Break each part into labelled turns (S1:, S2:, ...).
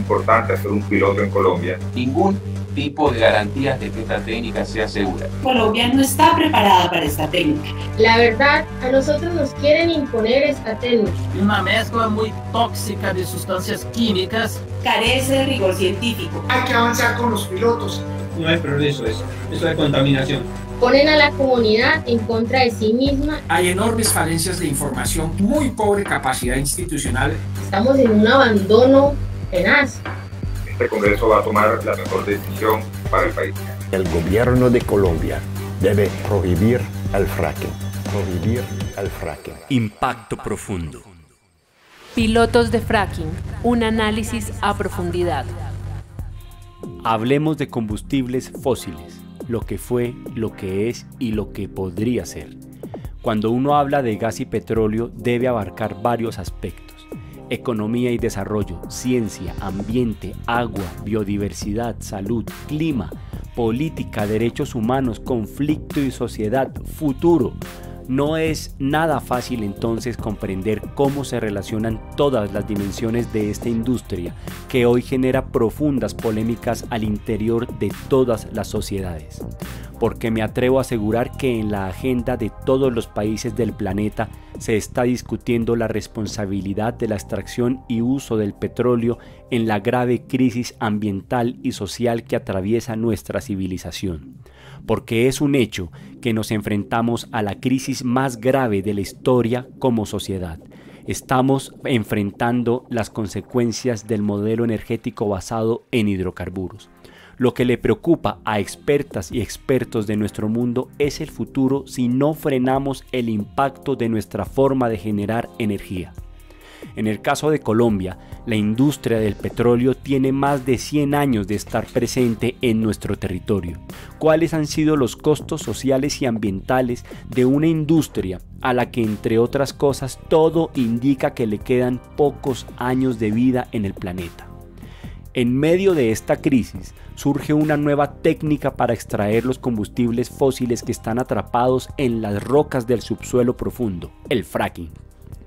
S1: importante hacer un piloto en Colombia.
S2: Ningún tipo de garantías de que esta técnica sea segura.
S3: Colombia no está preparada para esta técnica.
S4: La verdad, a nosotros nos quieren imponer esta técnica.
S5: Una mezcla muy tóxica de sustancias químicas.
S3: Carece de rigor científico.
S6: Hay que avanzar con los pilotos.
S7: No hay progreso eso es contaminación.
S4: Ponen a la comunidad en contra de sí misma.
S8: Hay enormes falencias de información, muy pobre capacidad institucional.
S4: Estamos en un abandono tenaz.
S1: Este Congreso va a tomar la mejor decisión para el país.
S9: El gobierno de Colombia debe prohibir el fracking. Prohibir el fracking.
S10: Impacto profundo.
S11: Pilotos de fracking, un análisis a profundidad.
S10: Hablemos de combustibles fósiles, lo que fue, lo que es y lo que podría ser. Cuando uno habla de gas y petróleo debe abarcar varios aspectos: economía y desarrollo, ciencia, ambiente, agua, biodiversidad, salud, clima, política, derechos humanos, conflicto y sociedad, futuro. No es nada fácil entonces comprender cómo se relacionan todas las dimensiones de esta industria que hoy genera profundas polémicas al interior de todas las sociedades. Porque me atrevo a asegurar que en la agenda de todos los países del planeta se está discutiendo la responsabilidad de la extracción y uso del petróleo en la grave crisis ambiental y social que atraviesa nuestra civilización. Porque es un hecho que nos enfrentamos a la crisis más grave de la historia como sociedad. Estamos enfrentando las consecuencias del modelo energético basado en hidrocarburos. Lo que le preocupa a expertas y expertos de nuestro mundo es el futuro si no frenamos el impacto de nuestra forma de generar energía. En el caso de Colombia, la industria del petróleo tiene más de 100 años de estar presente en nuestro territorio. ¿Cuáles han sido los costos sociales y ambientales de una industria a la que, entre otras cosas, todo indica que le quedan pocos años de vida en el planeta? En medio de esta crisis, surge una nueva técnica para extraer los combustibles fósiles que están atrapados en las rocas del subsuelo profundo, el fracking.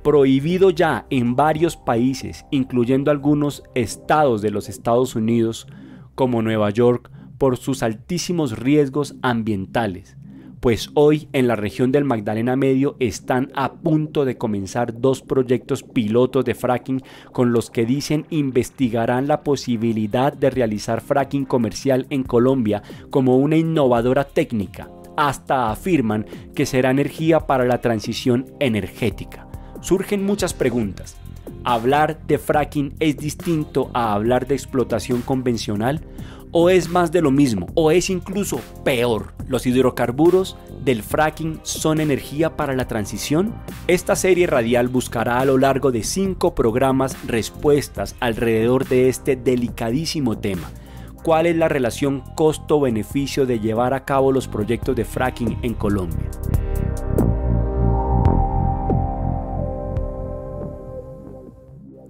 S10: Prohibido ya en varios países, incluyendo algunos estados de los Estados Unidos, como Nueva York, por sus altísimos riesgos ambientales. Pues hoy en la región del Magdalena Medio están a punto de comenzar 2 proyectos pilotos de fracking con los que dicen investigarán la posibilidad de realizar fracking comercial en Colombia como una innovadora técnica. Hasta afirman que será energía para la transición energética. Surgen muchas preguntas. ¿Hablar de fracking es distinto a hablar de explotación convencional? ¿O es más de lo mismo? ¿O es incluso peor? ¿Los hidrocarburos del fracking son energía para la transición? Esta serie radial buscará a lo largo de 5 programas respuestas alrededor de este delicadísimo tema. ¿Cuál es la relación costo-beneficio de llevar a cabo los proyectos de fracking en Colombia?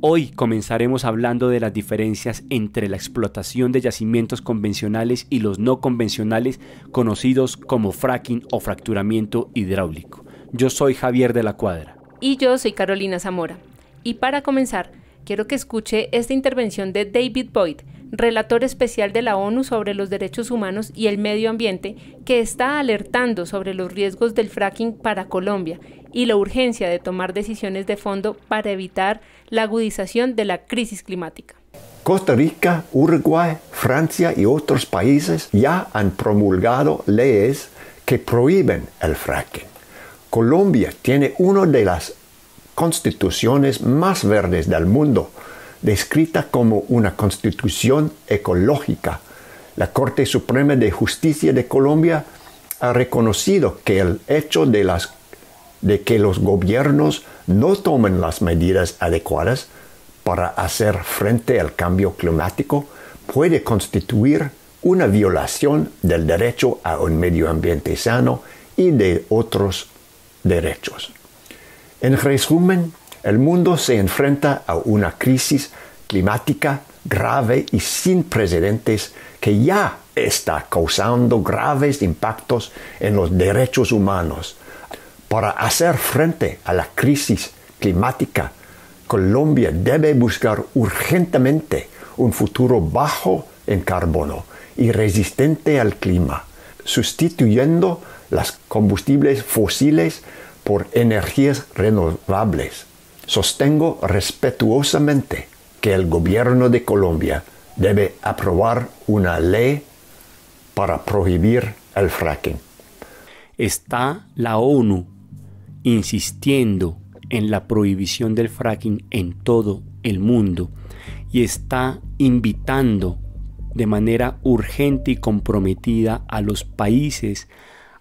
S10: Hoy comenzaremos hablando de las diferencias entre la explotación de yacimientos convencionales y los no convencionales, conocidos como fracking o fracturamiento hidráulico. Yo soy Javier de la Cuadra.
S11: Y yo soy Carolina Zamora. Y para comenzar, quiero que escuche esta intervención de David Boyd, relator especial de la ONU sobre los derechos humanos y el medio ambiente, que está alertando sobre los riesgos del fracking para Colombia y la urgencia de tomar decisiones de fondo para evitar la agudización de la crisis climática.
S9: Costa Rica, Uruguay, Francia y otros países ya han promulgado leyes que prohíben el fracking. Colombia tiene una de las constituciones más verdes del mundo, descrita como una constitución ecológica. La Corte Suprema de Justicia de Colombia ha reconocido que el hecho de que los gobiernos no tomen las medidas adecuadas para hacer frente al cambio climático puede constituir una violación del derecho a un medio ambiente sano y de otros derechos. En resumen, el mundo se enfrenta a una crisis climática grave y sin precedentes que ya está causando graves impactos en los derechos humanos. Para hacer frente a la crisis climática, Colombia debe buscar urgentemente un futuro bajo en carbono y resistente al clima, sustituyendo los combustibles fósiles por energías renovables. Sostengo respetuosamente que el gobierno de Colombia debe aprobar una ley para prohibir el fracking.
S10: Está la ONU insistiendo en la prohibición del fracking en todo el mundo y está invitando de manera urgente y comprometida a los países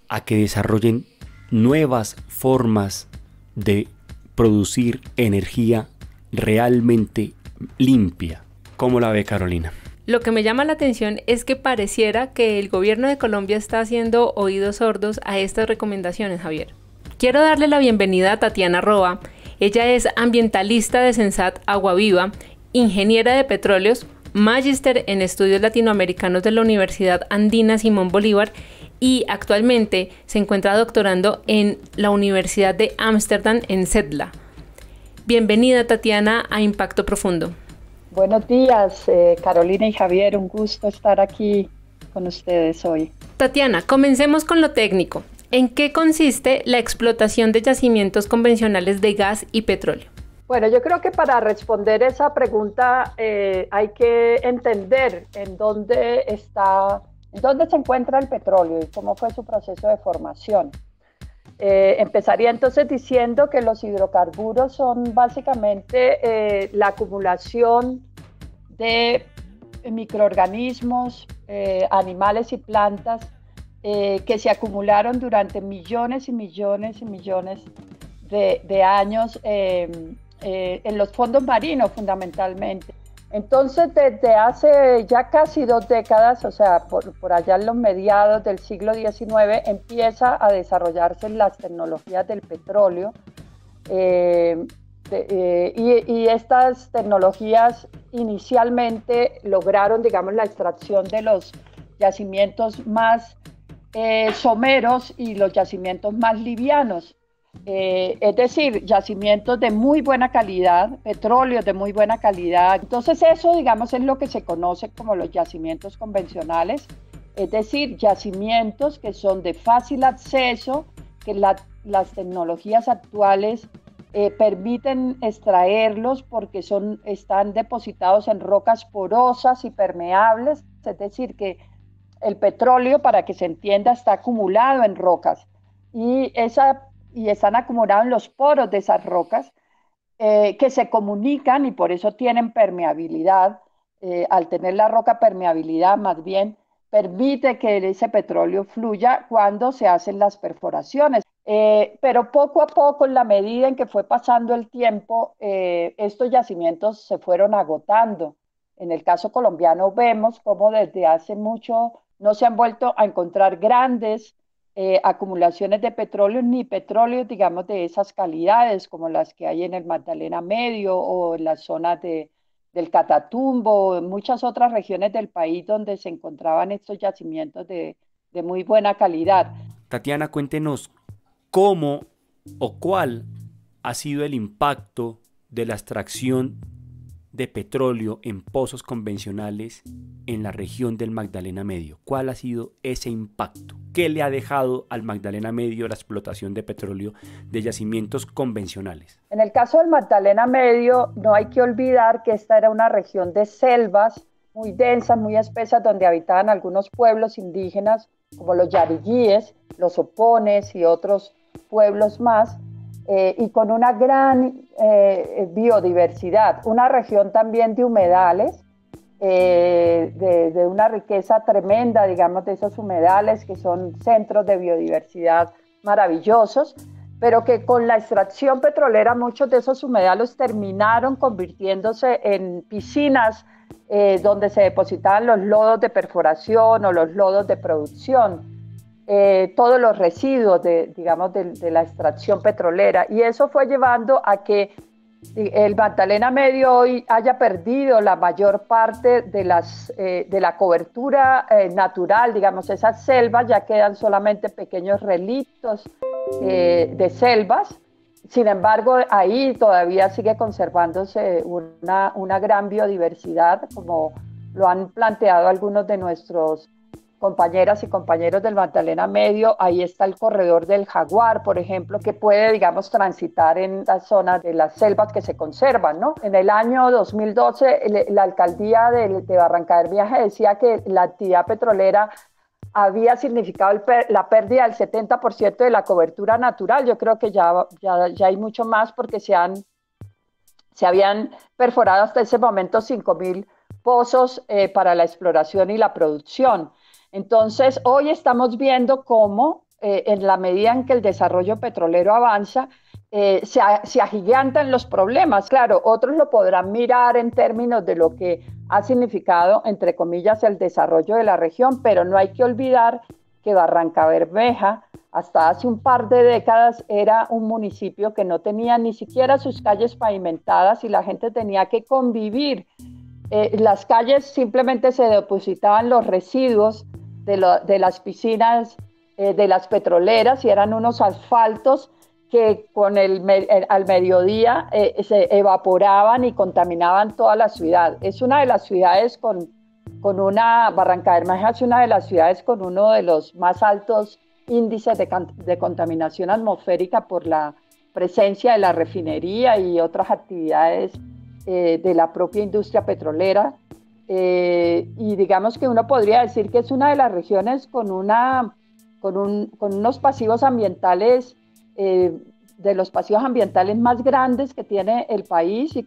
S10: a que desarrollen nuevas formas de producir energía realmente limpia. ¿Cómo la ve, Carolina?
S11: Lo que me llama la atención es que pareciera que el gobierno de Colombia está haciendo oídos sordos a estas recomendaciones, Javier. Quiero darle la bienvenida a Tatiana Roa. Ella es ambientalista de Sensat Agua Viva, ingeniera de petróleos, magíster en estudios latinoamericanos de la Universidad Andina Simón Bolívar y actualmente se encuentra doctorando en la Universidad de Ámsterdam en CETLA. Bienvenida, Tatiana, a Impacto Profundo.
S12: Buenos días, Carolina y Javier, un gusto estar aquí con ustedes hoy.
S11: Tatiana, comencemos con lo técnico. ¿En qué consiste la explotación de yacimientos convencionales de gas y petróleo?
S12: Bueno, yo creo que para responder esa pregunta hay que entender en dónde se encuentra el petróleo y cómo fue su proceso de formación. Empezaría entonces diciendo que los hidrocarburos son básicamente la acumulación de microorganismos, animales y plantas que se acumularon durante millones y millones y millones de años en los fondos marinos fundamentalmente. Entonces, desde hace ya casi 2 décadas, o sea, por allá en los mediados del siglo XIX, empieza a desarrollarse las tecnologías del petróleo y estas tecnologías inicialmente lograron, digamos, la extracción de los yacimientos más someros y los yacimientos más livianos. Es decir, yacimientos de muy buena calidad, petróleo de muy buena calidad. Entonces eso, digamos, es lo que se conoce como los yacimientos convencionales, es decir, yacimientos que son de fácil acceso, que las tecnologías actuales permiten extraerlos porque están depositados en rocas porosas y permeables, es decir, que el petróleo, para que se entienda, está acumulado en rocas y están acumulados en los poros de esas rocas que se comunican y por eso tienen permeabilidad. Al tener la roca permeabilidad, más bien, permite que ese petróleo fluya cuando se hacen las perforaciones. Pero poco a poco, en la medida en que fue pasando el tiempo, estos yacimientos se fueron agotando. En el caso colombiano vemos cómo desde hace mucho no se han vuelto a encontrar grandes acumulaciones de petróleo, ni petróleo, digamos, de esas calidades como las que hay en el Magdalena Medio o en las zonas del Catatumbo, en muchas otras regiones del país donde se encontraban estos yacimientos de muy buena calidad.
S10: Tatiana, cuéntenos cómo o cuál ha sido el impacto de la extracción de petróleo en pozos convencionales en la región del Magdalena Medio. ¿Cuál ha sido ese impacto? ¿Qué le ha dejado al Magdalena Medio la explotación de petróleo de yacimientos convencionales?
S12: En el caso del Magdalena Medio, no hay que olvidar que esta era una región de selvas muy densas, muy espesas, donde habitaban algunos pueblos indígenas, como los yariguíes, los opones y otros pueblos más, y con una gran biodiversidad, una región también de humedales, de una riqueza tremenda, digamos, de esos humedales que son centros de biodiversidad maravillosos, pero que con la extracción petrolera muchos de esos humedales terminaron convirtiéndose en piscinas donde se depositaban los lodos de perforación o los lodos de producción. Todos los residuos de la extracción petrolera, y eso fue llevando a que el Magdalena Medio hoy haya perdido la mayor parte de la cobertura natural, digamos, esas selvas ya quedan solamente pequeños relictos de selvas, Sin embargo, ahí todavía sigue conservándose una gran biodiversidad, como lo han planteado algunos de nuestros compañeras y compañeros del Magdalena Medio. Ahí está el corredor del jaguar, por ejemplo, que puede, digamos, transitar en las zonas de las selvas que se conservan, ¿no? En el año 2012, la alcaldía de Barrancabermeja decía que la actividad petrolera había significado la pérdida del 70% de la cobertura natural. Yo creo que ya hay mucho más, porque se habían perforado hasta ese momento 5.000 pozos para la exploración y la producción. Entonces, hoy estamos viendo cómo, en la medida en que el desarrollo petrolero avanza, se agigantan los problemas. Claro, otros lo podrán mirar en términos de lo que ha significado, entre comillas, el desarrollo de la región, pero no hay que olvidar que Barrancabermeja, hasta hace un par de décadas, era un municipio que no tenía ni siquiera sus calles pavimentadas y la gente tenía que convivir. Las calles simplemente se depositaban los residuos de las piscinas de las petroleras, y eran unos asfaltos que al mediodía se evaporaban y contaminaban toda la ciudad. Es una de las ciudades Barrancabermeja es una de las ciudades con uno de los más altos índices de contaminación atmosférica por la presencia de la refinería y otras actividades de la propia industria petrolera. Y digamos que uno podría decir que es una de las regiones con unos pasivos ambientales, de los pasivos ambientales más grandes que tiene el país, y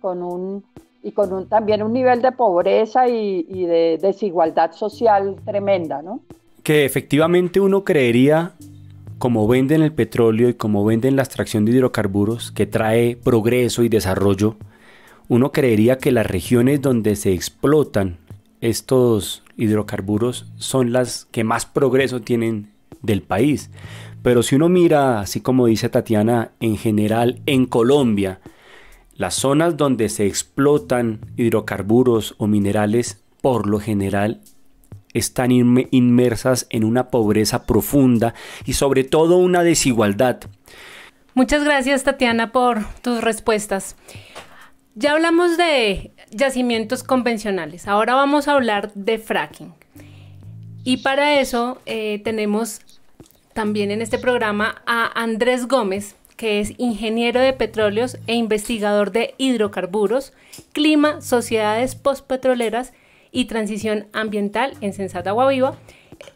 S12: también un nivel de pobreza y de desigualdad social tremenda, ¿no?
S10: Que efectivamente uno creería, como venden el petróleo y como venden la extracción de hidrocarburos, que trae progreso y desarrollo, uno creería que las regiones donde se explotan estos hidrocarburos son las que más progreso tienen del país. Pero si uno mira, así como dice Tatiana, en general en Colombia, las zonas donde se explotan hidrocarburos o minerales, por lo general, están inmersas en una pobreza profunda y sobre todo una desigualdad.
S11: Muchas gracias, Tatiana, por tus respuestas. Ya hablamos de yacimientos convencionales, ahora vamos a hablar de fracking. Y para eso tenemos también en este programa a Andrés Gómez, que es ingeniero de petróleos e investigador de hidrocarburos, clima, sociedades postpetroleras y transición ambiental en Sensat Agua Viva,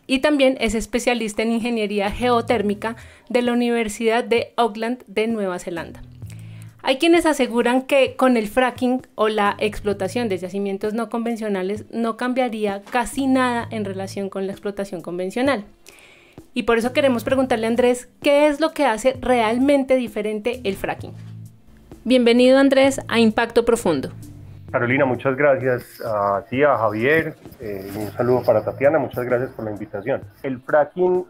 S11: y también es especialista en ingeniería geotérmica de la Universidad de Auckland de Nueva Zelanda. Hay quienes aseguran que con el fracking o la explotación de yacimientos no convencionales no cambiaría casi nada en relación con la explotación convencional. Y por eso queremos preguntarle a Andrés, ¿qué es lo que hace realmente diferente el fracking? Bienvenido, Andrés, a Impacto Profundo.
S13: Carolina, muchas gracias a ti, a Javier, un saludo para Tatiana, muchas gracias por la invitación. El fracking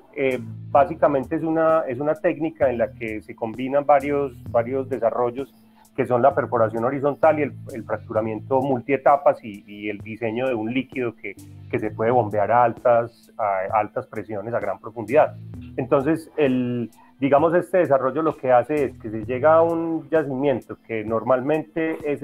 S13: básicamente es una técnica en la que se combinan varios desarrollos, que son la perforación horizontal y el fracturamiento multietapas y el diseño de un líquido que se puede bombear a altas presiones, a gran profundidad. Entonces, digamos, este desarrollo lo que hace es que se llega a un yacimiento que normalmente es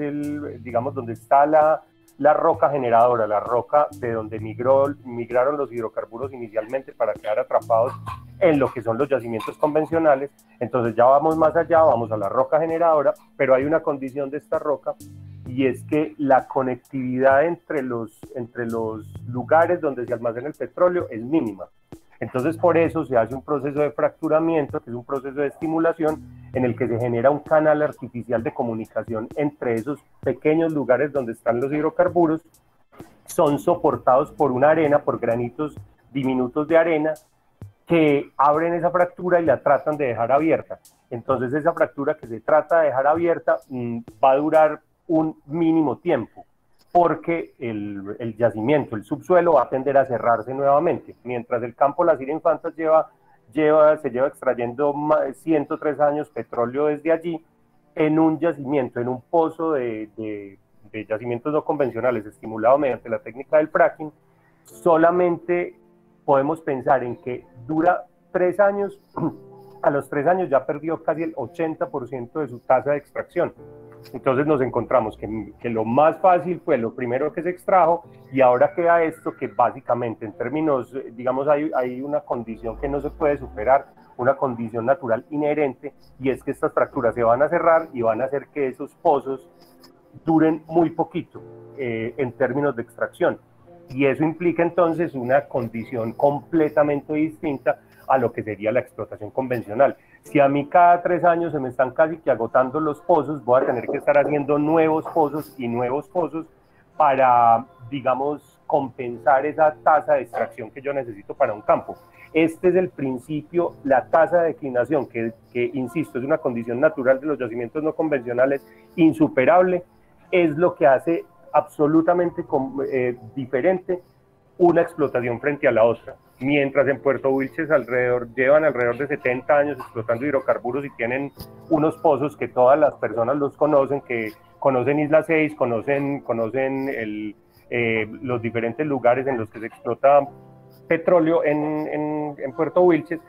S13: digamos, donde está la roca generadora, la roca de donde migraron los hidrocarburos inicialmente para quedar atrapados en lo que son los yacimientos convencionales. Entonces ya vamos más allá, vamos a la roca generadora, pero hay una condición de esta roca, y es que la conectividad entre los lugares donde se almacena el petróleo es mínima. Entonces, por eso se hace un proceso de fracturamiento, que es un proceso de estimulación en el que se genera un canal artificial de comunicación entre esos pequeños lugares donde están los hidrocarburos. Son soportados por una arena, por granitos diminutos de arena, que abren esa fractura y la tratan de dejar abierta. Entonces, esa fractura que se trata de dejar abierta va a durar un mínimo tiempo, porque el yacimiento, el subsuelo, va a tender a cerrarse nuevamente. Mientras el campo Las Infantas se lleva extrayendo 103 años petróleo desde allí, en un yacimiento, en un pozo de yacimientos no convencionales, estimulado mediante la técnica del fracking, solamente podemos pensar en que dura 3 años a los 3 años ya perdió casi el 80% de su tasa de extracción. Entonces nos encontramos que lo más fácil fue lo primero que se extrajo, y ahora queda esto que básicamente en términos, digamos, hay una condición que no se puede superar, una condición natural inherente, y es que estas fracturas se van a cerrar y van a hacer que esos pozos duren muy poquito en términos de extracción. Y eso implica entonces una condición completamente distinta a lo que sería la explotación convencional. Si a mí cada 3 años se me están casi que agotando los pozos, voy a tener que estar haciendo nuevos pozos y nuevos pozos para, digamos, compensar esa tasa de extracción que yo necesito para un campo. Este es el principio, la tasa de declinación, que insisto, es una condición natural de los yacimientos no convencionales, insuperable, es lo que hace absolutamente diferente una explotación frente a la otra. Mientras en Puerto Wilches llevan alrededor de 70 años explotando hidrocarburos y tienen unos pozos que todas las personas los conocen, que conocen Isla 6, conocen los diferentes lugares en los que se explota petróleo en Puerto Wilches,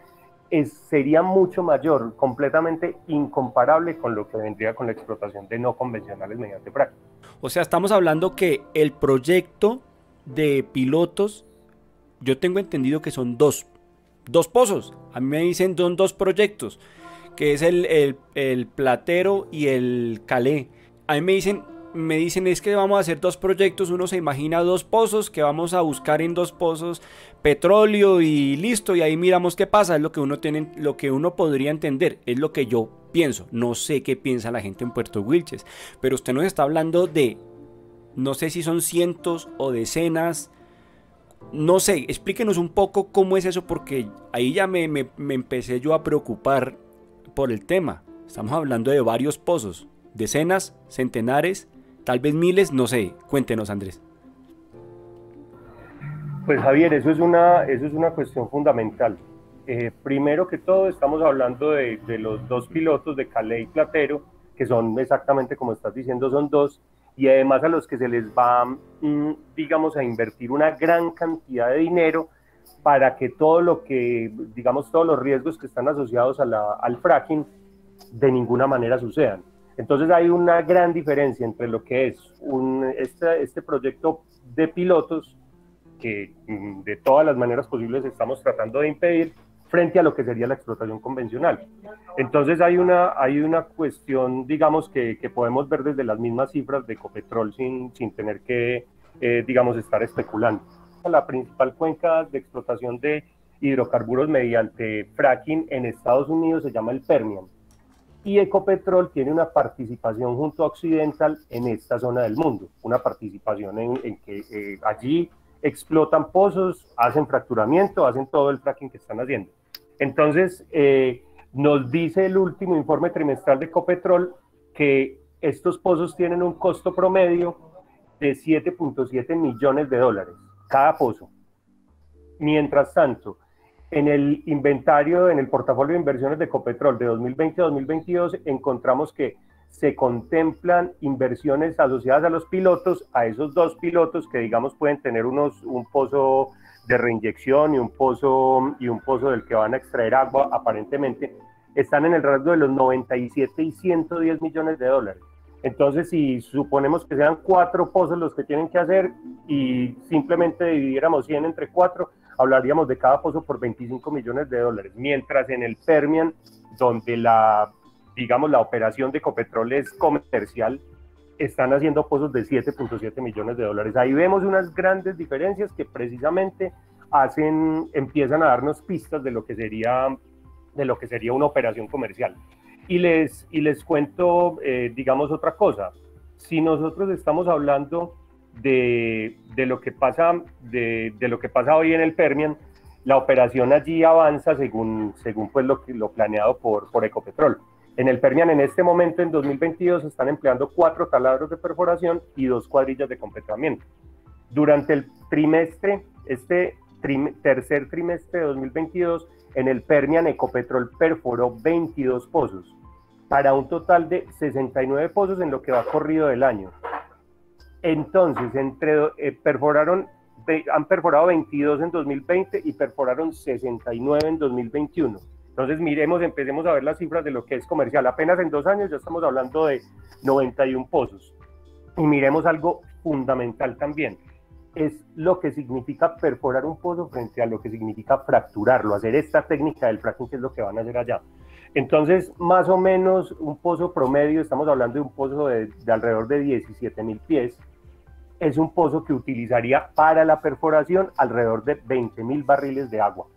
S13: sería mucho mayor, completamente incomparable con lo que vendría con la explotación de no convencionales mediante fracking.
S10: O sea, estamos hablando que el proyecto de pilotos, yo tengo entendido que son dos pozos. A mí me dicen son 2 proyectos, que es el Platero y el Calé. A mí me dicen es que vamos a hacer 2 proyectos, uno se imagina 2 pozos, que vamos a buscar en 2 pozos petróleo y listo, y ahí miramos qué pasa. Es lo que uno podría entender, es lo que yo pienso. No sé qué piensa la gente en Puerto Wilches, pero usted nos está hablando de, no sé si son cientos o decenas, no sé, explíquenos un poco cómo es eso, porque ahí ya me empecé yo a preocupar por el tema. Estamos hablando de varios pozos, decenas, centenares, tal vez miles, no sé. Cuéntenos, Andrés.
S13: Pues Javier, eso es una cuestión fundamental. Primero que todo, estamos hablando de los 2 pilotos de Calé y Platero, que son exactamente como estás diciendo, son 2, y además a los que se les va, digamos, a invertir una gran cantidad de dinero para que todo lo que, digamos, todos los riesgos que están asociados al fracking de ninguna manera sucedan. Entonces hay una gran diferencia entre lo que es este proyecto de pilotos, que de todas las maneras posibles estamos tratando de impedir, frente a lo que sería la explotación convencional. Entonces hay una cuestión, digamos, que podemos ver desde las mismas cifras de Ecopetrol sin tener que, digamos, estar especulando. La principal cuenca de explotación de hidrocarburos mediante fracking en Estados Unidos se llama el Permian, y Ecopetrol tiene una participación junto a Occidental en esta zona del mundo, una participación en que allí explotan pozos, hacen fracturamiento, hacen todo el fracking que están haciendo. Entonces, nos dice el último informe trimestral de Ecopetrol que estos pozos tienen un costo promedio de $7.7 millones cada pozo. Mientras tanto, en el inventario, en el portafolio de inversiones de Ecopetrol de 2020 a 2022, encontramos que se contemplan inversiones asociadas a los pilotos, a esos 2 pilotos que, digamos, pueden tener un pozo de reinyección y un pozo del que van a extraer agua, aparentemente, están en el rango de los 97 y 110 millones de dólares. Entonces, si suponemos que sean 4 pozos los que tienen que hacer y simplemente dividiéramos 100 entre 4, hablaríamos de cada pozo por 25 millones de dólares, mientras en el Permian, donde la operación de Ecopetrol es comercial, están haciendo pozos de 7.7 millones de dólares. Ahí vemos unas grandes diferencias que precisamente empiezan a darnos pistas de lo que sería una operación comercial. Y les cuento, digamos, otra cosa. Si nosotros estamos hablando de lo que pasa hoy en el Permian, la operación allí avanza según pues lo planeado por Ecopetrol. En el Permian, en este momento, en 2022, se están empleando 4 taladros de perforación y 2 cuadrillas de completamiento. Durante el tercer trimestre de 2022, en el Permian, Ecopetrol perforó 22 pozos, para un total de 69 pozos en lo que va corrido del año. Entonces, han perforado 22 en 2020 y perforaron 69 en 2021. Entonces empecemos a ver las cifras de lo que es comercial. Apenas en 2 años ya estamos hablando de 91 pozos. Y miremos algo fundamental también, es lo que significa perforar un pozo frente a lo que significa fracturarlo, hacer esta técnica del fracking, que es lo que van a hacer allá. Entonces, más o menos un pozo promedio, estamos hablando de un pozo de alrededor de 17.000 pies, es un pozo que utilizaría para la perforación alrededor de 20.000 barriles de agua.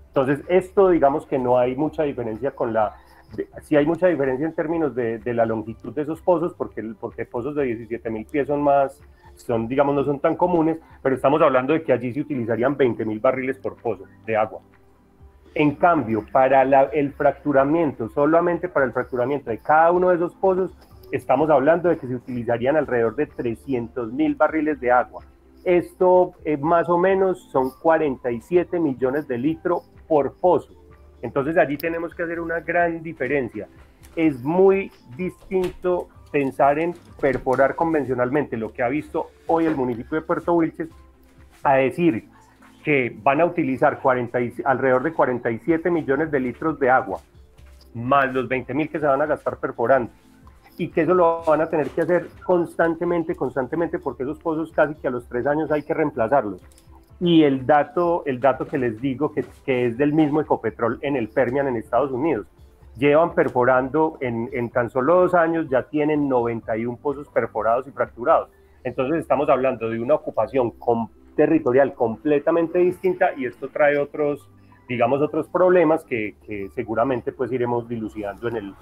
S13: Entonces, esto digamos que no hay mucha diferencia sí hay mucha diferencia en términos de la longitud de esos pozos, porque pozos de 17.000 pies digamos, no son tan comunes, pero estamos hablando de que allí se utilizarían 20.000 barriles por pozo de agua. En cambio, para el fracturamiento, solamente para el fracturamiento de cada uno de esos pozos, estamos hablando de que se utilizarían alrededor de 300.000 barriles de agua. Esto más o menos son 47 millones de litros por pozo. Entonces allí tenemos que hacer una gran diferencia. Es muy distinto pensar en perforar convencionalmente, lo que ha visto hoy el municipio de Puerto Wilches, a decir que van a utilizar alrededor de 47 millones de litros de agua, más los 20.000 que se van a gastar perforando, y que eso lo van a tener que hacer constantemente, porque esos pozos casi que a los 3 años hay que reemplazarlos. Y el dato que les digo, que es del mismo Ecopetrol en el Permian en Estados Unidos, llevan perforando en tan solo 2 años, ya tienen 91 pozos perforados y fracturados. Entonces estamos hablando de una ocupación territorial completamente distinta, y esto trae otros problemas que seguramente pues iremos dilucidando en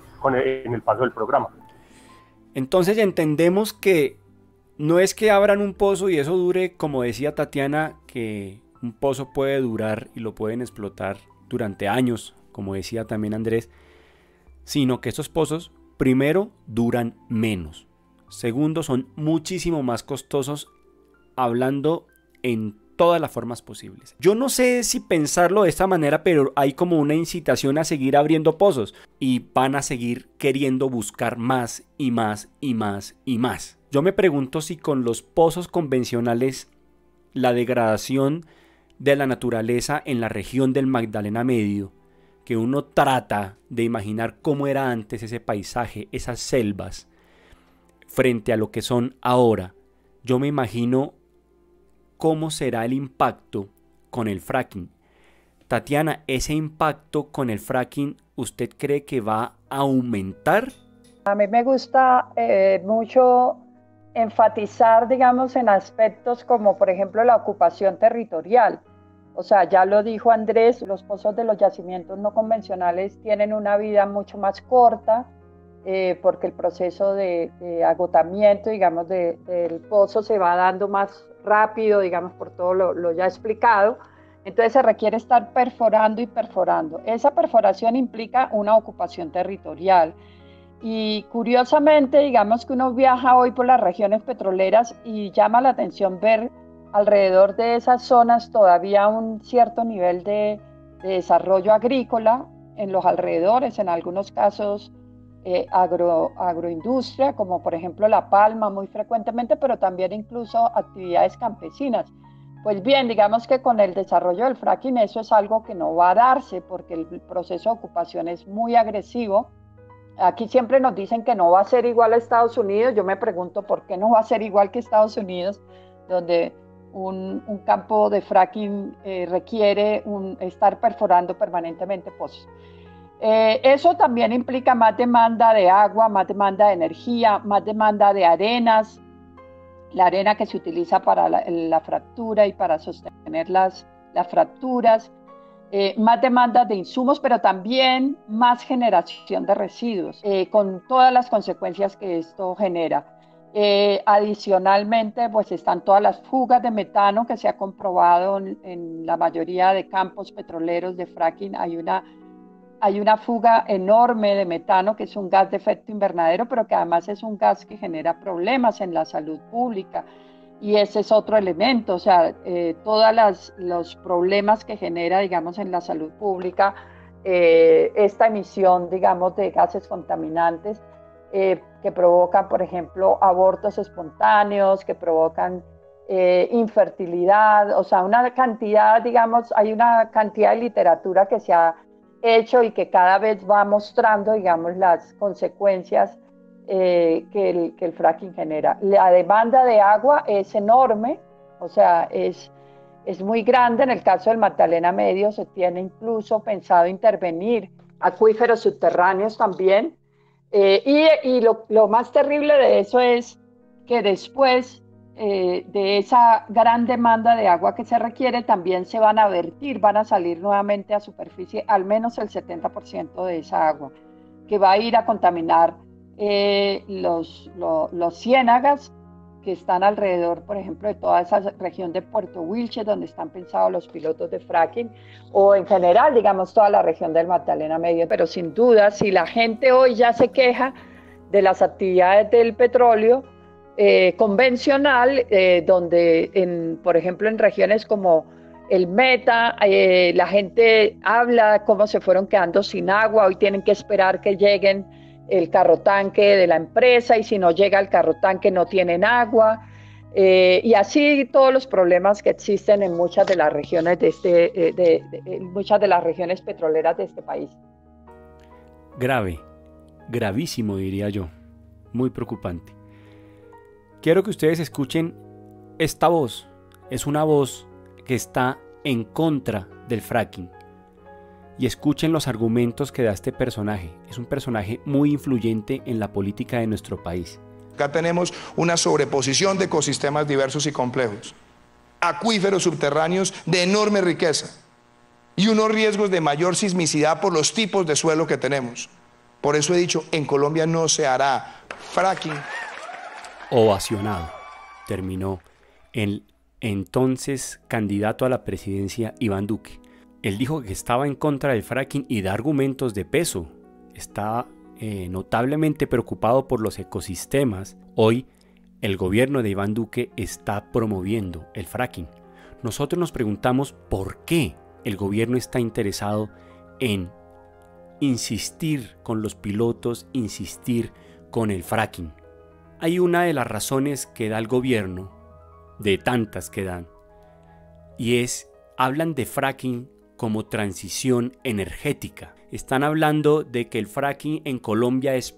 S13: el paso del programa.
S10: Entonces entendemos que no es que abran un pozo y eso dure, como decía Tatiana, que un pozo puede durar y lo pueden explotar durante años, como decía también Andrés, sino que estos pozos, primero, duran menos. Segundo, son muchísimo más costosos, hablando en todas las formas posibles. Yo no sé si pensarlo de esta manera, pero hay como una incitación a seguir abriendo pozos y van a seguir queriendo buscar más y más y más y más. Yo me pregunto si con los pozos convencionales la degradación de la naturaleza en la región del Magdalena Medio, que uno trata de imaginar cómo era antes ese paisaje, esas selvas, frente a lo que son ahora, yo me imagino cómo será el impacto con el fracking. Tatiana, ¿ese impacto con el fracking usted cree que va a aumentar?
S12: A mí me gusta mucho enfatizar, digamos, en aspectos como, por ejemplo, la ocupación territorial. O sea, ya lo dijo Andrés, los pozos de los yacimientos no convencionales tienen una vida mucho más corta, porque el proceso de agotamiento, digamos, del pozo se va dando más rápido, digamos, por todo lo ya explicado. Entonces se requiere estar perforando y perforando. Esa perforación implica una ocupación territorial. Y curiosamente, digamos que uno viaja hoy por las regiones petroleras y llama la atención ver alrededor de esas zonas todavía un cierto nivel de desarrollo agrícola en los alrededores, en algunos casos agroindustria, como por ejemplo la palma muy frecuentemente, pero también incluso actividades campesinas. Pues bien, digamos que con el desarrollo del fracking eso es algo que no va a darse porque el proceso de ocupación es muy agresivo. Aquí siempre nos dicen que no va a ser igual a Estados Unidos. Yo me pregunto por qué no va a ser igual que Estados Unidos, donde un campo de fracking requiere estar perforando permanentemente pozos. Eso también implica más demanda de agua, más demanda de energía, más demanda de arenas, la arena que se utiliza para la fractura y para sostener las fracturas, más demanda de insumos, pero también más generación de residuos, con todas las consecuencias que esto genera. Adicionalmente, pues están todas las fugas de metano que se ha comprobado en la mayoría de campos petroleros de fracking. Hay una fuga enorme de metano, que es un gas de efecto invernadero, pero que además es un gas que genera problemas en la salud pública. Y ese es otro elemento, o sea, todos los problemas que genera, digamos, en la salud pública, esta emisión, digamos, de gases contaminantes que provocan, por ejemplo, abortos espontáneos, que provocan infertilidad, o sea, una cantidad, digamos, hay una cantidad de literatura que se ha hecho y que cada vez va mostrando, digamos, las consecuencias que el fracking genera. La demanda de agua es enorme, o sea, es muy grande. En el caso del Magdalena Medio se tiene incluso pensado intervenir acuíferos subterráneos también. Y lo más terrible de eso es que después de esa gran demanda de agua que se requiere, también se van a vertir, van a salir nuevamente a superficie al menos el 70% de esa agua, que va a ir a contaminar los ciénagas que están alrededor, por ejemplo, de toda esa región de Puerto Wilches, donde están pensados los pilotos de fracking, o en general, digamos, toda la región del Magdalena Medio. Pero sin duda, si la gente hoy ya se queja de las actividades del petróleo convencional, donde, por ejemplo, en regiones como el Meta, la gente habla cómo se fueron quedando sin agua, hoy tienen que esperar que lleguen el carro tanque de la empresa, y si no llega el carro tanque no tienen agua, y así todos los problemas que existen en muchas de las regiones muchas de las regiones petroleras de este país.
S10: Grave, gravísimo diría yo, muy preocupante. Quiero que ustedes escuchen esta voz, es una voz que está en contra del fracking. Y escuchen los argumentos que da este personaje. Es un personaje muy influyente en la política de nuestro país.
S14: Acá tenemos una sobreposición de ecosistemas diversos y complejos, acuíferos subterráneos de enorme riqueza y unos riesgos de mayor sismicidad por los tipos de suelo que tenemos. Por eso he dicho, en Colombia no se hará fracking.
S10: Ovacionado, terminó el entonces candidato a la presidencia Iván Duque. Él dijo que estaba en contra del fracking y da argumentos de peso. Está notablemente preocupado por los ecosistemas. Hoy el gobierno de Iván Duque está promoviendo el fracking. Nosotros nos preguntamos por qué el gobierno está interesado en insistir con los pilotos, insistir con el fracking. Hay una de las razones que da el gobierno, de tantas que dan, y hablan de fracking como transición energética. Están hablando de que el fracking en Colombia es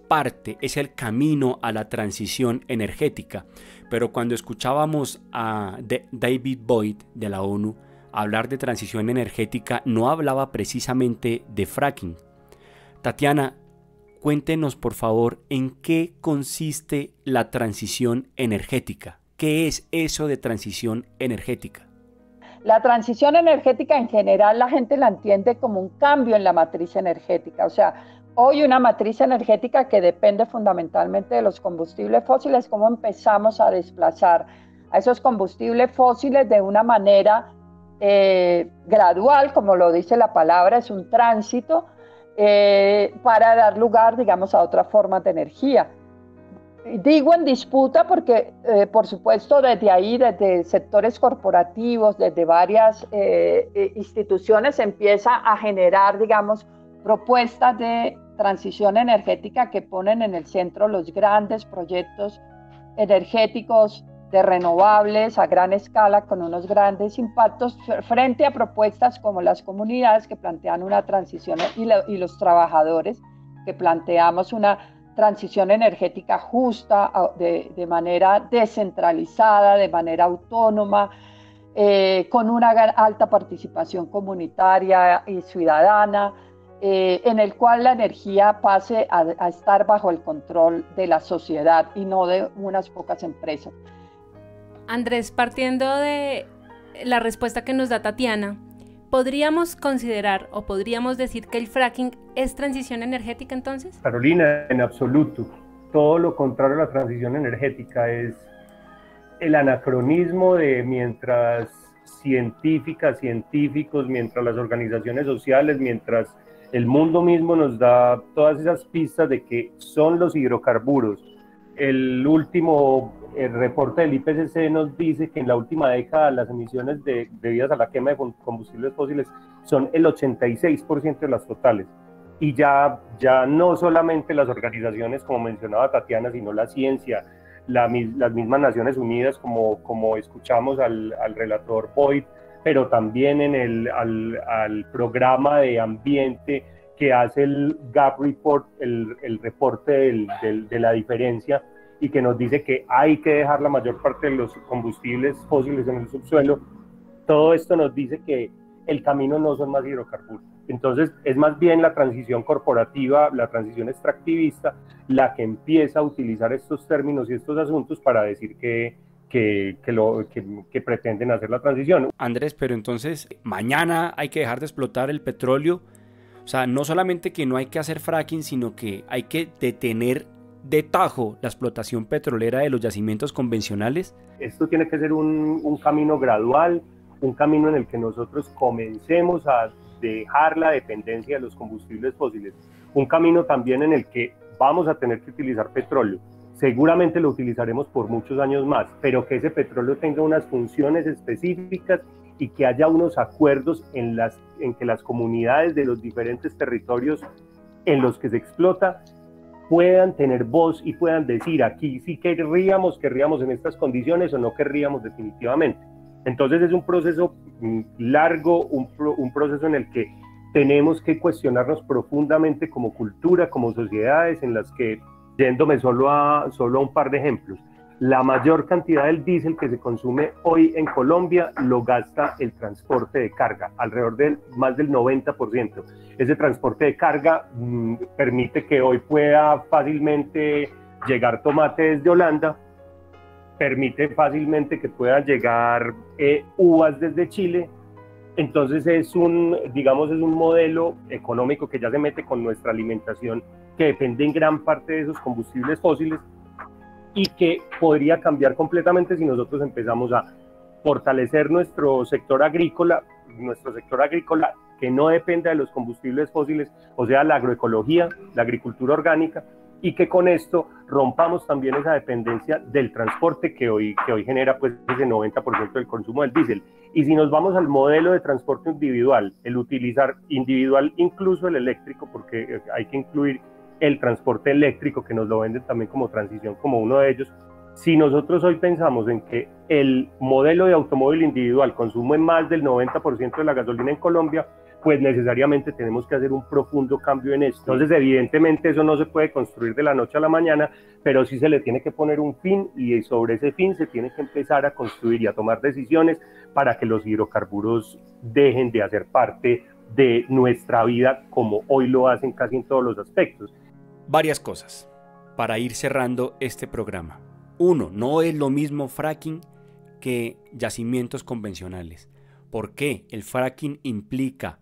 S10: el camino a la transición energética. Pero cuando escuchábamos a David Boyd de la ONU hablar de transición energética, no hablaba precisamente de fracking. Tatiana, cuéntenos por favor en qué consiste la transición energética. ¿Qué es eso de transición energética?
S12: La transición energética en general la gente la entiende como un cambio en la matriz energética. O sea, hoy una matriz energética que depende fundamentalmente de los combustibles fósiles, cómo empezamos a desplazar a esos combustibles fósiles de una manera gradual, como lo dice la palabra, es un tránsito para dar lugar, digamos, a otras formas de energía. Digo en disputa porque, por supuesto, desde sectores corporativos, desde varias instituciones, se empieza a generar, digamos, propuestas de transición energética que ponen en el centro los grandes proyectos energéticos de renovables a gran escala con unos grandes impactos frente a propuestas como las comunidades que plantean una transición y los trabajadores que planteamos una transición energética justa, de manera descentralizada, de manera autónoma, con una alta participación comunitaria y ciudadana, en el cual la energía pase a estar bajo el control de la sociedad y no de unas pocas empresas.
S11: Andrés, partiendo de la respuesta que nos da Tatiana, ¿podríamos considerar o podríamos decir que el fracking es transición energética entonces?
S13: Carolina, en absoluto. Todo lo contrario a la transición energética es el anacronismo de mientras científicas, científicos, mientras las organizaciones sociales, mientras el mundo mismo nos da todas esas pistas de que son los hidrocarburos. El último reporte del IPCC nos dice que en la última década las emisiones debidas a la quema de combustibles fósiles son el 86% de las totales. Y ya no solamente las organizaciones, como mencionaba Tatiana, sino la ciencia, las mismas Naciones Unidas, como escuchamos al relator Boyd pero también al programa de ambiente que hace el Gap Report, el reporte de la diferencia, y que nos dice que hay que dejar la mayor parte de los combustibles fósiles en el subsuelo. Todo esto nos dice que el camino no son más hidrocarburos. Entonces es más bien la transición corporativa, la transición extractivista, la que empieza a utilizar estos términos y estos asuntos para decir que pretenden hacer la transición.
S10: Andrés, pero entonces mañana hay que dejar de explotar el petróleo. O sea, no solamente que no hay que hacer fracking, sino que hay que detener de tajo la explotación petrolera de los yacimientos convencionales.
S13: Esto tiene que ser un camino gradual, un camino en el que nosotros comencemos a dejar la dependencia de los combustibles fósiles, un camino también en el que vamos a tener que utilizar petróleo. Seguramente lo utilizaremos por muchos años más, pero que ese petróleo tenga unas funciones específicas y que haya unos acuerdos en que las comunidades de los diferentes territorios en los que se explota puedan tener voz y puedan decir aquí sí querríamos en estas condiciones o no querríamos definitivamente. Entonces es un proceso largo, un proceso en el que tenemos que cuestionarnos profundamente como cultura, como sociedades, en las que, yéndome solo a un par de ejemplos, la mayor cantidad del diésel que se consume hoy en Colombia lo gasta el transporte de carga, alrededor de más del 90%. Ese transporte de carga permite que hoy pueda fácilmente llegar tomate desde Holanda, permite fácilmente que puedan llegar uvas desde Chile. Entonces es un modelo económico que ya se mete con nuestra alimentación, que depende en gran parte de esos combustibles fósiles, y que podría cambiar completamente si nosotros empezamos a fortalecer nuestro sector agrícola que no dependa de los combustibles fósiles, o sea, la agroecología, la agricultura orgánica, y que con esto rompamos también esa dependencia del transporte que hoy genera pues ese 90% del consumo del diésel. Y si nos vamos al modelo de transporte individual, el utilizar individual incluso el eléctrico, porque hay que incluir el transporte eléctrico, que nos lo venden también como transición, como uno de ellos. Si nosotros hoy pensamos en que el modelo de automóvil individual consume más del 90% de la gasolina en Colombia, pues necesariamente tenemos que hacer un profundo cambio en esto. Entonces, evidentemente, eso no se puede construir de la noche a la mañana, pero sí se le tiene que poner un fin, y sobre ese fin se tiene que empezar a construir y a tomar decisiones para que los hidrocarburos dejen de hacer parte de nuestra vida como hoy lo hacen casi en todos los aspectos.
S10: Varias cosas para ir cerrando este programa. Uno, no es lo mismo fracking que yacimientos convencionales. ¿Por qué? El fracking implica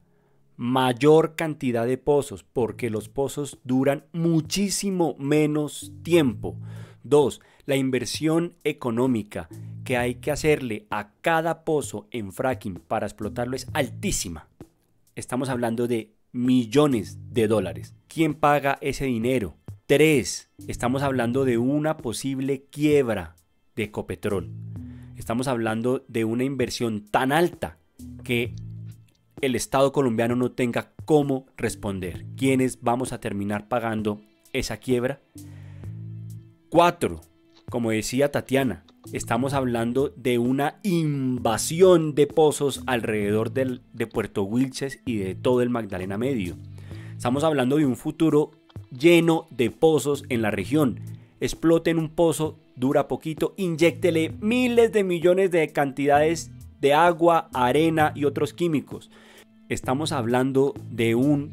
S10: mayor cantidad de pozos, porque los pozos duran muchísimo menos tiempo. Dos, la inversión económica que hay que hacerle a cada pozo en fracking para explotarlo es altísima. Estamos hablando de millones de dólares. ¿Quién paga ese dinero? 3. Estamos hablando de una posible quiebra de Ecopetrol. Estamos hablando de una inversión tan alta que el Estado colombiano no tenga cómo responder. ¿Quiénes vamos a terminar pagando esa quiebra? 4. Como decía Tatiana, estamos hablando de una invasión de pozos alrededor de Puerto Wilches y de todo el Magdalena Medio. Estamos hablando de un futuro lleno de pozos en la región. Exploten un pozo, dura poquito, inyéctele miles de millones de cantidades de agua, arena y otros químicos. Estamos hablando de un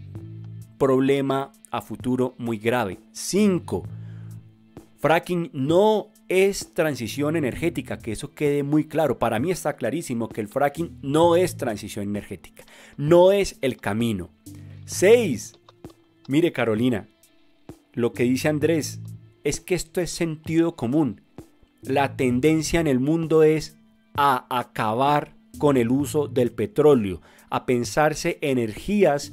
S10: problema a futuro muy grave. 5. Fracking no es transición energética, que eso quede muy claro. Para mí está clarísimo que el fracking no es transición energética, no es el camino. 6. Mire, Carolina, lo que dice Andrés es que esto es sentido común. La tendencia en el mundo es a acabar con el uso del petróleo, a pensarse energías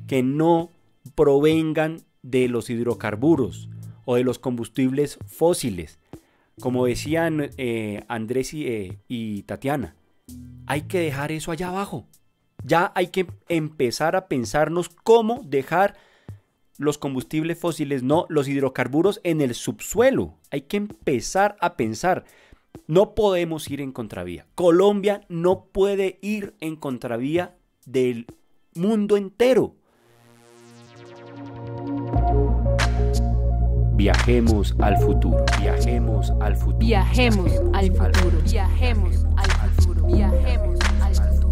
S10: que no provengan de los hidrocarburos o de los combustibles fósiles. Como decían Andrés y Tatiana, hay que dejar eso allá abajo. Ya hay que empezar a pensarnos cómo dejar los combustibles fósiles, no los hidrocarburos, en el subsuelo. Hay que empezar a pensar. No podemos ir en contravía. Colombia no puede ir en contravía del mundo entero. Viajemos al futuro. Viajemos al futuro.
S11: Viajemos al futuro. Viajemos al futuro. Viajemos al futuro.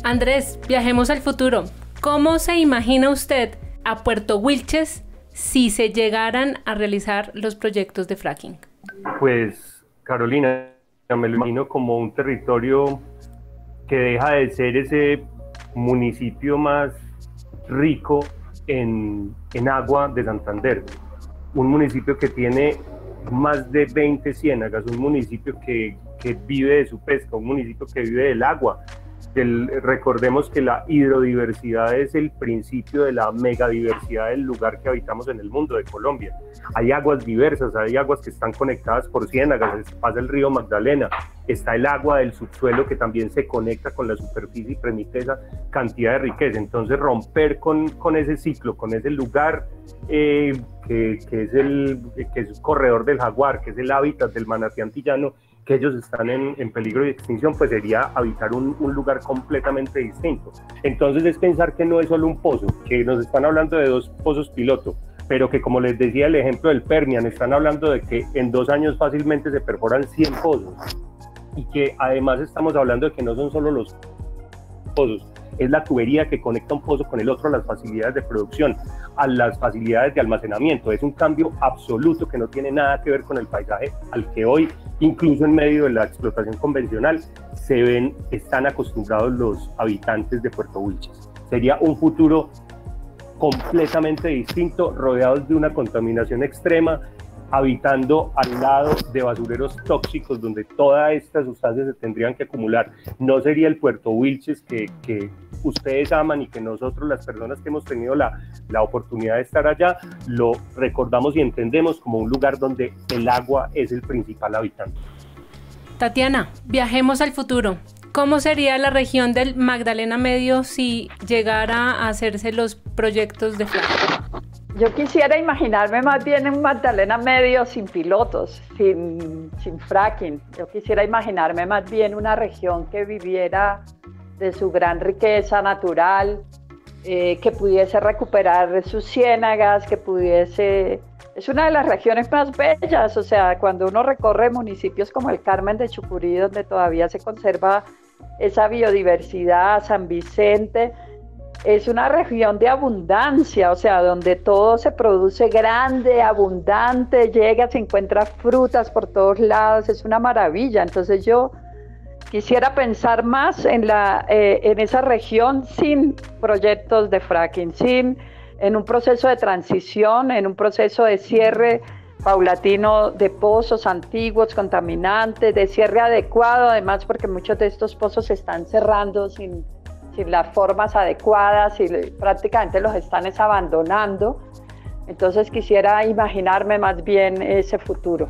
S11: Andrés, viajemos al futuro. ¿Cómo se imagina usted a Puerto Wilches si se llegaran a realizar los proyectos de fracking?
S13: Pues, Carolina, me lo imagino como un territorio que deja de ser ese municipio más rico en agua de Santander. Un municipio que tiene más de 20 ciénagas, un municipio que vive de su pesca, un municipio que vive del agua. Recordemos que la hidrodiversidad es el principio de la megadiversidad del lugar que habitamos en el mundo de Colombia. Hay aguas diversas, hay aguas que están conectadas por ciénagas, pasa el río Magdalena, está el agua del subsuelo que también se conecta con la superficie y permite esa cantidad de riqueza. Entonces romper con ese ciclo, con ese lugar que es el corredor del jaguar, que es el hábitat del manatí antillano, que ellos están en peligro de extinción, pues sería habitar un lugar completamente distinto. Entonces es pensar que no es solo un pozo, que nos están hablando de 2 pozos piloto, pero que, como les decía el ejemplo del Permian, están hablando de que en 2 años fácilmente se perforan 100 pozos, y que además estamos hablando de que no son solo los pozos, es la tubería que conecta un pozo con el otro, a las facilidades de producción, a las facilidades de almacenamiento. Es un cambio absoluto que no tiene nada que ver con el paisaje al que hoy, incluso en medio de la explotación convencional, están acostumbrados los habitantes de Puerto Wilches. Sería un futuro completamente distinto, rodeados de una contaminación extrema, habitando al lado de basureros tóxicos donde todas estas sustancias se tendrían que acumular. No sería el Puerto Wilches que ustedes aman y que nosotros, las personas que hemos tenido la oportunidad de estar allá, lo recordamos y entendemos como un lugar donde el agua es el principal habitante.
S11: Tatiana, viajemos al futuro. ¿Cómo sería la región del Magdalena Medio si llegara a hacerse los proyectos de fracking?
S12: Yo quisiera imaginarme más bien un Magdalena Medio sin pilotos, sin fracking. Yo quisiera imaginarme más bien una región que viviera de su gran riqueza natural, que pudiese recuperar sus ciénagas, que pudiese... Es una de las regiones más bellas, o sea, cuando uno recorre municipios como el Carmen de Chucurí, donde todavía se conserva esa biodiversidad, San Vicente, es una región de abundancia, o sea, donde todo se produce grande, abundante, llega, se encuentra frutas por todos lados, es una maravilla. Entonces yo quisiera pensar más en esa región sin proyectos de fracking, en un proceso de transición, en un proceso de cierre paulatino de pozos antiguos, contaminantes, de cierre adecuado, además porque muchos de estos pozos se están cerrando sin las formas adecuadas y prácticamente los están abandonando. Entonces quisiera imaginarme más bien ese futuro.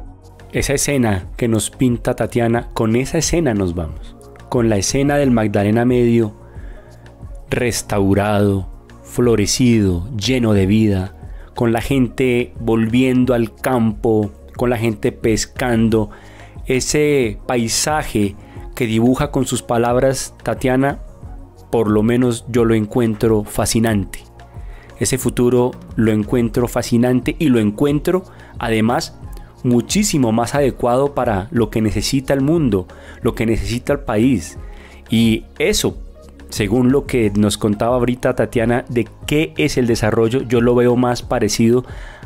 S10: Esa escena que nos pinta Tatiana, con esa escena nos vamos. Con la escena del Magdalena Medio restaurado, florecido, lleno de vida, con la gente volviendo al campo, con la gente pescando. Ese paisaje que dibuja con sus palabras Tatiana, por lo menos yo lo encuentro fascinante. Ese futuro lo encuentro fascinante y lo encuentro además muchísimo más adecuado para lo que necesita el mundo, lo que necesita el país. Y eso, según lo que nos contaba ahorita Tatiana, de qué es el desarrollo, yo lo veo más parecido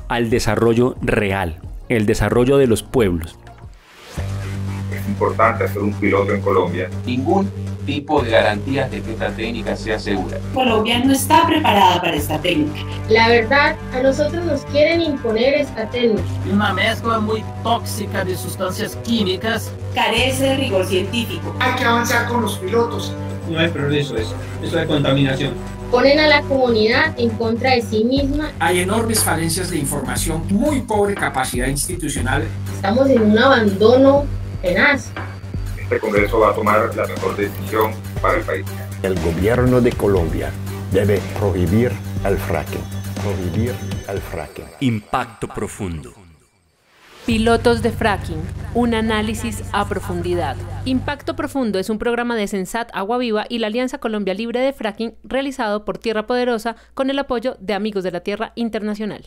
S10: al desarrollo real, el desarrollo de los pueblos.
S1: Es importante hacer un piloto en Colombia.
S2: Ningún tipo de garantías de que esta técnica sea segura.
S3: Colombia no está preparada para esta técnica.
S4: La verdad, a nosotros nos quieren imponer esta técnica.
S5: Una mezcla muy tóxica de sustancias químicas.
S3: Carece de rigor científico.
S6: Hay que avanzar con los pilotos.
S7: No es progreso eso es contaminación.
S4: Ponen a la comunidad en contra de sí misma.
S8: Hay enormes falencias de información, muy pobre capacidad institucional.
S4: Estamos en un abandono tenaz.
S1: este Congreso va a tomar la mejor decisión para el país.
S9: El gobierno de Colombia debe prohibir el fracking. Prohibir el fracking.
S10: Impacto profundo.
S11: Pilotos de fracking, un análisis a profundidad. Impacto Profundo es un programa de Sensat Agua Viva y la Alianza Colombia Libre de Fracking realizado por Tierra Poderosa con el apoyo de Amigos de la Tierra Internacional.